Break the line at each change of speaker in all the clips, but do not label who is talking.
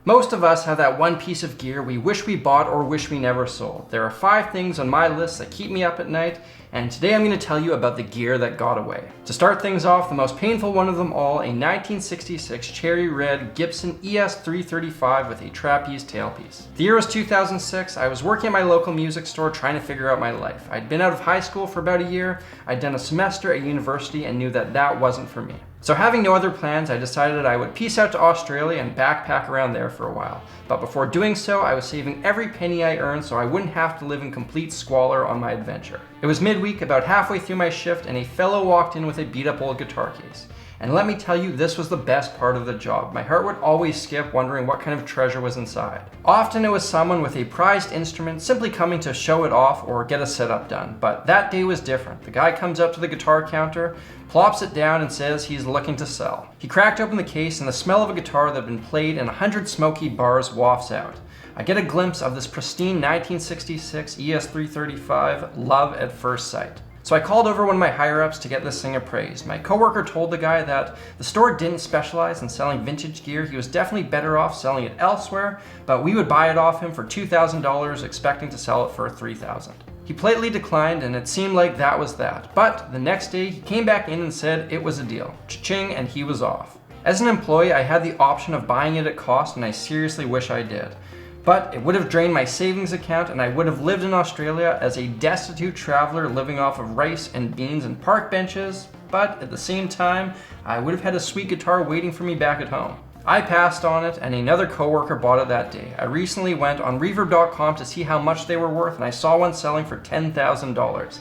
Most of us have that one piece of gear we wish we bought or wish we never sold. There are 5 things on my list that keep me up at night, and today I'm going to tell you about the gear that got away. To start things off, the most painful one of them all, a 1966 cherry red Gibson ES335 with a trapeze tailpiece. The year was 2006. I was working at my local music store trying to figure out my life. I'd been out of high school for about a year, I'd done a semester at university and knew that that wasn't for me. So having no other plans, I decided I would peace out to Australia and backpack around there for a while. But before doing so, I was saving every penny I earned so I wouldn't have to live in complete squalor on my adventure. It was midweek, about halfway through my shift, and a fellow walked in with a beat up old guitar case. And let me tell you, this was the best part of the job. My heart would always skip wondering what kind of treasure was inside. Often it was someone with a prized instrument simply coming to show it off or get a setup done. But that day was different. The guy comes up to the guitar counter, plops it down and says he's looking to sell. He cracked open the case and the smell of a guitar that had been played in 100 smoky bars wafts out. I get a glimpse of this pristine 1966 ES335, love at first sight. So I called over one of my higher-ups to get this thing appraised. My coworker told the guy that the store didn't specialize in selling vintage gear. He was definitely better off selling it elsewhere, but we would buy it off him for $2,000, expecting to sell it for $3,000. He politely declined, and it seemed like that was that. But the next day, he came back in and said it was a deal. Cha-ching, and he was off. As an employee, I had the option of buying it at cost, and I seriously wish I did. But it would have drained my savings account, and I would have lived in Australia as a destitute traveler living off of rice and beans and park benches. But at the same time, I would have had a sweet guitar waiting for me back at home. I passed on it, and another coworker bought it that day. I recently went on reverb.com to see how much they were worth, and I saw one selling for $10,000.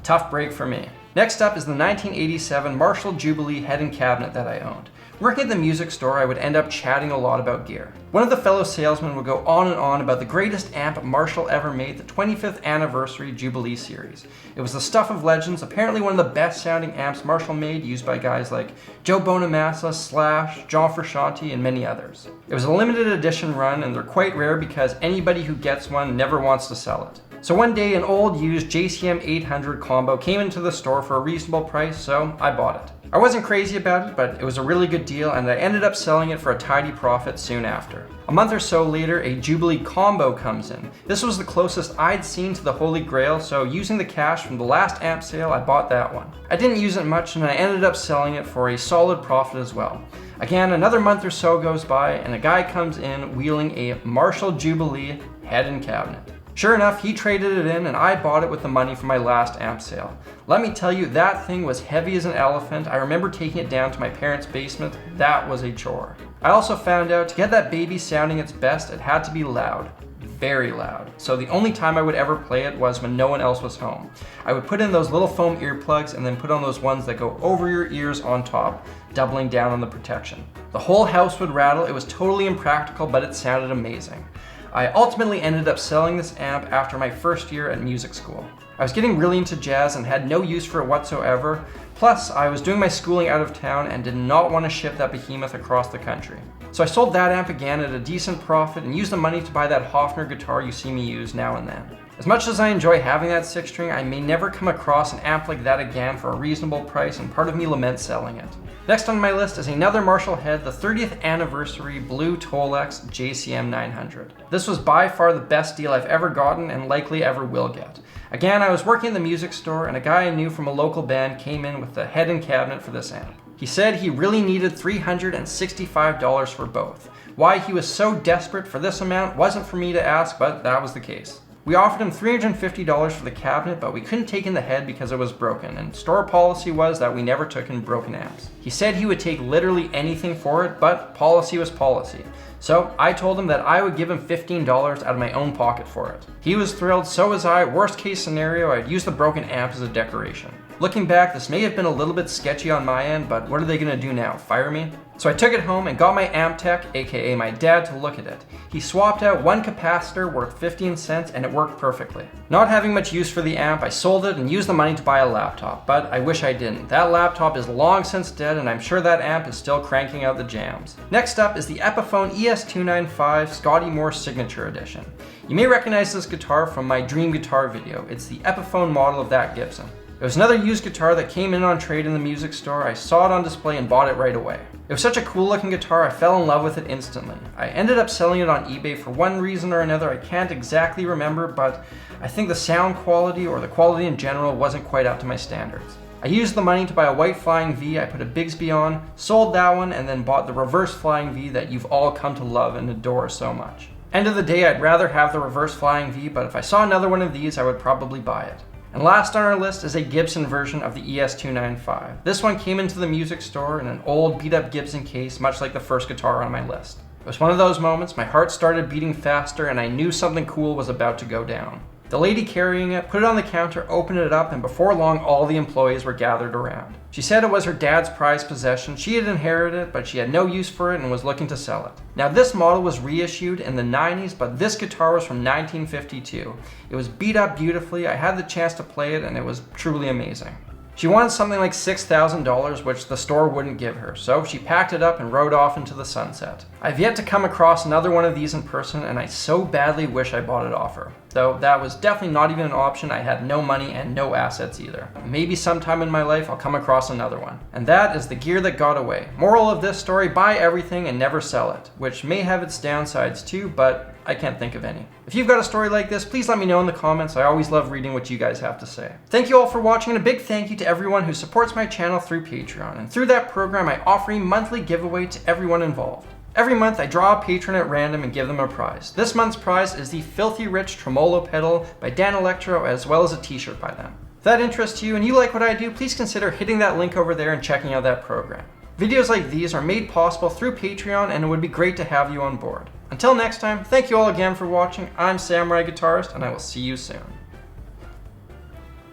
Tough break for me. Next up is the 1987 Marshall Jubilee head and cabinet that I owned. Working at the music store, I would end up chatting a lot about gear. One of the fellow salesmen would go on and on about the greatest amp Marshall ever made, the 25th anniversary Jubilee series. It was the stuff of legends, apparently one of the best sounding amps Marshall made, used by guys like Joe Bonamassa, Slash, John Frusciante, and many others. It was a limited edition run, and they're quite rare because anybody who gets one never wants to sell it. So one day, an old used JCM 800 combo came into the store for a reasonable price, so I bought it. I wasn't crazy about it, but it was a really good deal, and I ended up selling it for a tidy profit soon after. A month or so later, a Jubilee combo comes in. This was the closest I'd seen to the Holy Grail, so using the cash from the last amp sale, I bought that one. I didn't use it much, and I ended up selling it for a solid profit as well. Again, another month or so goes by, and a guy comes in wheeling a Marshall Jubilee head and cabinet. Sure enough, he traded it in, and I bought it with the money from my last amp sale. Let me tell you, that thing was heavy as an elephant. I remember taking it down to my parents' basement. That was a chore. I also found out to get that baby sounding its best, it had to be loud. Very loud. So the only time I would ever play it was when no one else was home. I would put in those little foam earplugs and then put on those ones that go over your ears on top, doubling down on the protection. The whole house would rattle. It was totally impractical, but it sounded amazing. I ultimately ended up selling this amp after my first year at music school. I was getting really into jazz and had no use for it whatsoever. Plus, I was doing my schooling out of town and did not want to ship that behemoth across the country. So I sold that amp again at a decent profit and used the money to buy that Hofner guitar you see me use now and then. As much as I enjoy having that 6-string, I may never come across an amp like that again for a reasonable price, and part of me laments selling it. Next on my list is another Marshall head, the 30th anniversary Blue Tolex JCM 900. This was by far the best deal I've ever gotten and likely ever will get. Again, I was working in the music store, and a guy I knew from a local band came in with the head and cabinet for this amp. He said he really needed $365 for both. Why he was so desperate for this amount wasn't for me to ask, but that was the case. We offered him $350 for the cabinet, but we couldn't take in the head because it was broken, and store policy was that we never took in broken amps. He said he would take literally anything for it, but policy was policy. So I told him that I would give him $15 out of my own pocket for it. He was thrilled, so was I. Worst case scenario, I'd use the broken amp as a decoration. Looking back, this may have been a little bit sketchy on my end, but what are they gonna do now, fire me? So I took it home and got my amp tech, aka my dad, to look at it. He swapped out one capacitor worth 15 cents and it worked perfectly. Not having much use for the amp, I sold it and used the money to buy a laptop, but I wish I didn't. That laptop is long since dead, and I'm sure that amp is still cranking out the jams. Next up is the Epiphone ES335 Scotty Moore Signature Edition. You may recognize this guitar from my Dream Guitar video. It's the Epiphone model of that Gibson. It was another used guitar that came in on trade in the music store. I saw it on display and bought it right away. It was such a cool looking guitar, I fell in love with it instantly. I ended up selling it on eBay for one reason or another. I can't exactly remember, but I think the sound quality or the quality in general wasn't quite up to my standards. I used the money to buy a white Flying V I put a Bigsby on, sold that one, and then bought the reverse Flying V that you've all come to love and adore so much. End of the day, I'd rather have the reverse Flying V, but if I saw another one of these, I would probably buy it. And last on our list is a Gibson version of the ES335. This one came into the music store in an old beat up Gibson case, much like the first guitar on my list. It was one of those moments, my heart started beating faster and I knew something cool was about to go down. The lady carrying it put it on the counter, opened it up, and before long all the employees were gathered around. She said it was her dad's prized possession. She had inherited it, but she had no use for it and was looking to sell it. Now this model was reissued in the 90s, but this guitar was from 1952. It was beat up beautifully. I had the chance to play it and it was truly amazing. She wanted something like $6,000, which the store wouldn't give her, so she packed it up and rode off into the sunset. I've yet to come across another one of these in person, and I so badly wish I bought it off her. Though that was definitely not even an option. I had no money and no assets either. Maybe sometime in my life I'll come across another one. And that is the gear that got away. Moral of this story, buy everything and never sell it, which may have its downsides too, but I can't think of any. If you've got a story like this, please let me know in the comments. I always love reading what you guys have to say. Thank you all for watching, and a big thank you to everyone who supports my channel through Patreon. And through that program, I offer a monthly giveaway to everyone involved. Every month, I draw a patron at random and give them a prize. This month's prize is the Filthy Rich Tremolo Pedal by Dan Electro, as well as a t-shirt by them. If that interests you and you like what I do, please consider hitting that link over there and checking out that program. Videos like these are made possible through Patreon, and it would be great to have you on board. Until next time, thank you all again for watching. I'm Samurai Guitarist, and I will see you soon.